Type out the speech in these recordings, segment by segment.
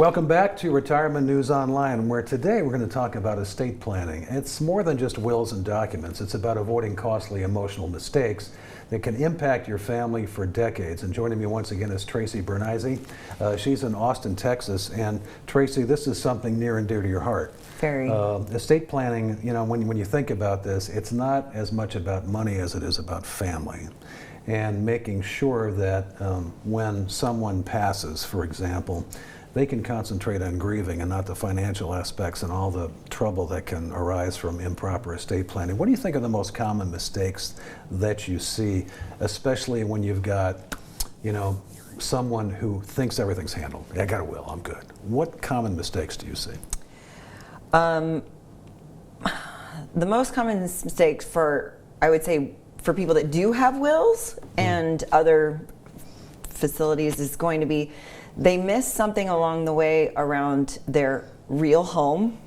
Welcome back to Retirement News Online, where today we're going to talk about estate planning. It's more than just wills and documents. It's about avoiding costly emotional mistakes that can impact your family for decades. And joining me once again is Tracey Brenneise. She's in Austin, Texas. And Tracey, this is something near and dear to your heart. Very. Estate planning, you know, when you think about this, it's not as much about money as it is about family. And making sure that when someone passes, for example, they can concentrate on grieving and not the financial aspects and all the trouble that can arise from improper estate planning. What do you think are the most common mistakes that you see, especially when you've got, you know, someone who thinks everything's handled? I got a will, I'm good. What common mistakes do you see? The most common mistakes I would say, for people that do have wills and other facilities is going to be they miss something along the way around their real home.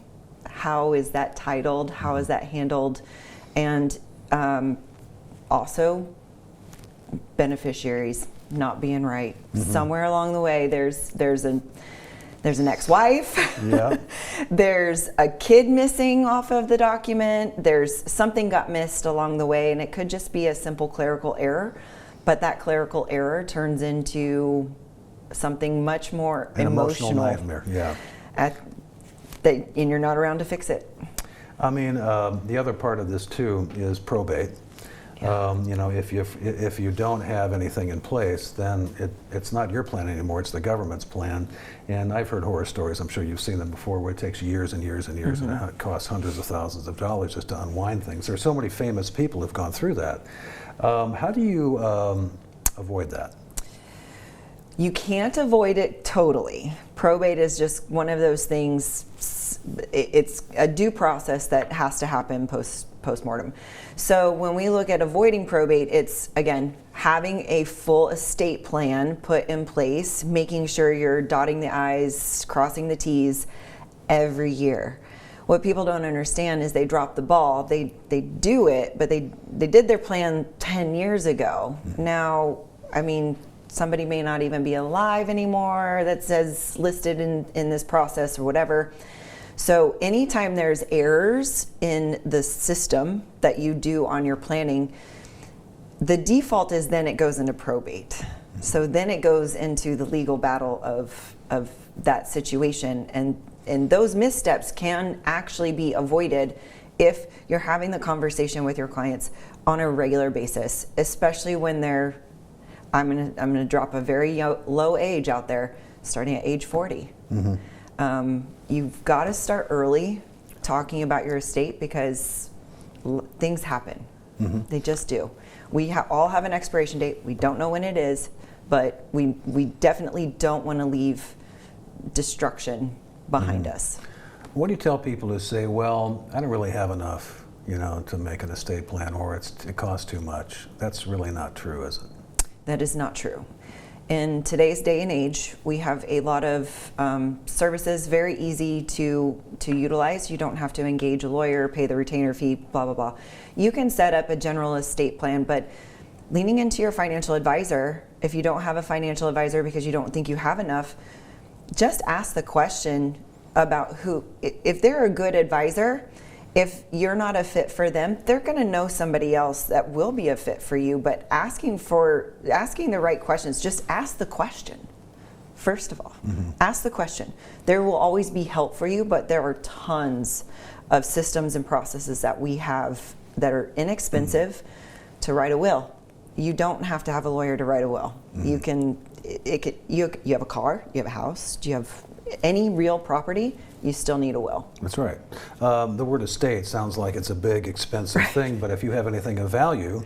How is that titled? How is that handled? And also beneficiaries not being right. Somewhere along the way there's an ex-wife. Yeah. There's a kid missing off of the document. There's something got missed along the way, and it could just be a simple clerical error, but that clerical error turns into something much more emotional nightmare. Yeah. And you're not around to fix it. I mean, the other part of this too is probate. Yeah. You know, if you don't have anything in place, then it's not your plan anymore, it's the government's plan. And I've heard horror stories, I'm sure you've seen them before, where it takes years and years and years, and it costs hundreds of thousands of dollars just to unwind things. There's so many famous people who've gone through that. How do you avoid that? You can't avoid it totally. Probate is just one of those things. It's a due process that has to happen post-mortem. So when we look at avoiding probate, it's, again, having a full estate plan put in place, making sure you're dotting the I's, crossing the T's every year. What people don't understand is they drop the ball. They do it, but they did their plan 10 years ago. Now, I mean, somebody may not even be alive anymore that says listed in this process or whatever. So anytime there's errors in the system that you do on your planning, the default is then it goes into probate. So then it goes into the legal battle of that situation, and those missteps can actually be avoided if you're having the conversation with your clients on a regular basis, especially when they're, I'm gonna drop a very low age out there, starting at age 40. You've got to start early talking about your estate because things happen. They just do. We all have an expiration date. We don't know when it is, but we definitely don't want to leave destruction behind us. What do you tell people who say, well, I don't really have enough, you know, to make an estate plan, or it costs too much? That's really not true, is it? That is not true. In today's day and age, we have a lot of services, very easy to utilize. You don't have to engage a lawyer, pay the retainer fee, blah, blah, blah. You can set up a general estate plan, but leaning into your financial advisor, if you don't have a financial advisor because you don't think you have enough, just ask the question about if they're a good advisor. If you're not a fit for them, they're going to know somebody else that will be a fit for you. But asking the right questions, just ask the question. First of all, ask the question. There will always be help for you, but there are tons of systems and processes that we have that are inexpensive to write a will. You don't have to have a lawyer to write a will. You have a car, you have a house, do you have any real property? You still need a will. That's right. The word estate sounds like it's a big, expensive thing, but if you have anything of value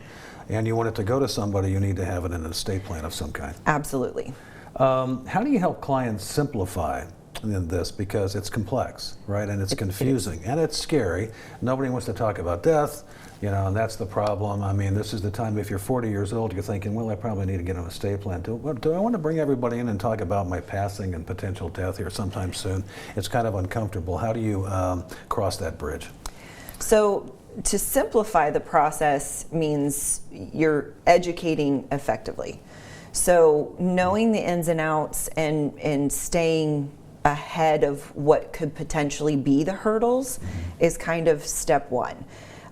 and you want it to go to somebody, you need to have it in an estate plan of some kind. Absolutely. How do you help clients simplify in this? Because it's complex, right? And it's confusing and it's scary. Nobody wants to talk about death, you know, and that's the problem. I mean, this is the time, if you're 40 years old, you're thinking, well, I probably need to get an estate plan. Do I want to bring everybody in and talk about my passing and potential death here sometime soon? It's kind of uncomfortable. How do you cross that bridge? So to simplify the process means you're educating effectively. So knowing the ins and outs and staying ahead of what could potentially be the hurdles is kind of step one.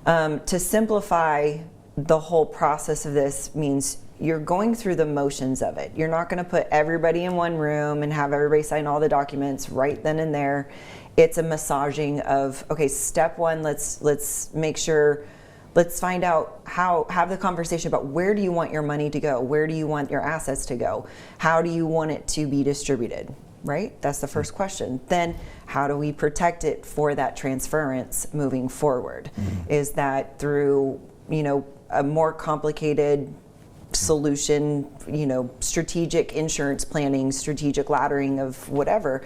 To simplify the whole process of this means you're going through the motions of it. You're not going to put everybody in one room and have everybody sign all the documents right then and there. It's a massaging of, okay, step one, let's make sure, let's find out have the conversation about where do you want your money to go? Where do you want your assets to go? How do you want it to be distributed, right? That's the first question. Then how do we protect it for that transference moving forward? Is that through, a more complicated solution, strategic insurance planning, strategic laddering of whatever?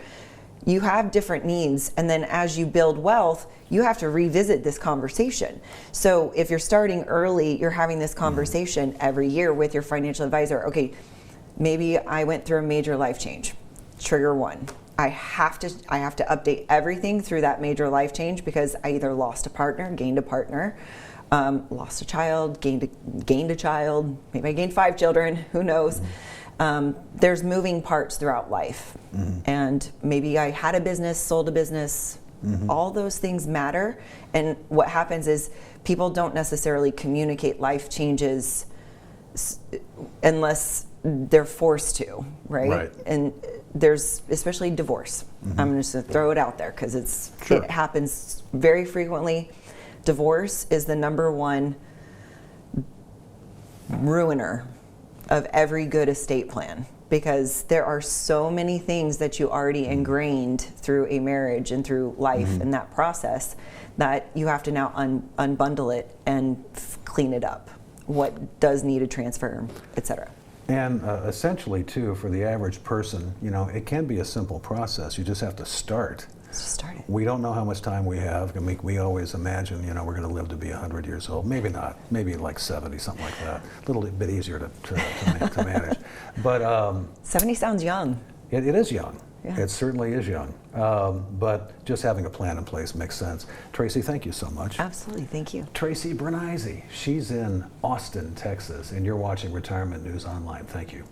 You have different needs, and then as you build wealth, you have to revisit this conversation. So if you're starting early, you're having this conversation every year with your financial advisor. Okay, maybe I went through a major life change. Trigger one. I have to update everything through that major life change because I either lost a partner, gained a partner, lost a child, gained a child, maybe I gained 5 children, who knows. There's moving parts throughout life. And maybe I had a business, sold a business. All those things matter. And what happens is people don't necessarily communicate life changes unless they're forced to, right? And there's especially divorce. I'm just going to throw it out there because it happens very frequently. Divorce is the number one ruiner of every good estate plan because there are so many things that you already ingrained through a marriage and through life and that process that you have to now unbundle it and clean it up. What does need a transfer, etc. And essentially, too, for the average person, it can be a simple process. You just have to start. Just start it. We don't know how much time we have. We always imagine, we're going to live to be 100 years old. Maybe not. Maybe like 70, something like that. A little bit easier to manage. But 70 sounds young. It is young. Yeah. It certainly is young. But just having a plan in place makes sense. Tracey, thank you so much. Absolutely. Thank you. Tracey Brenneise. She's in Austin, Texas, and you're watching Retirement News Online. Thank you.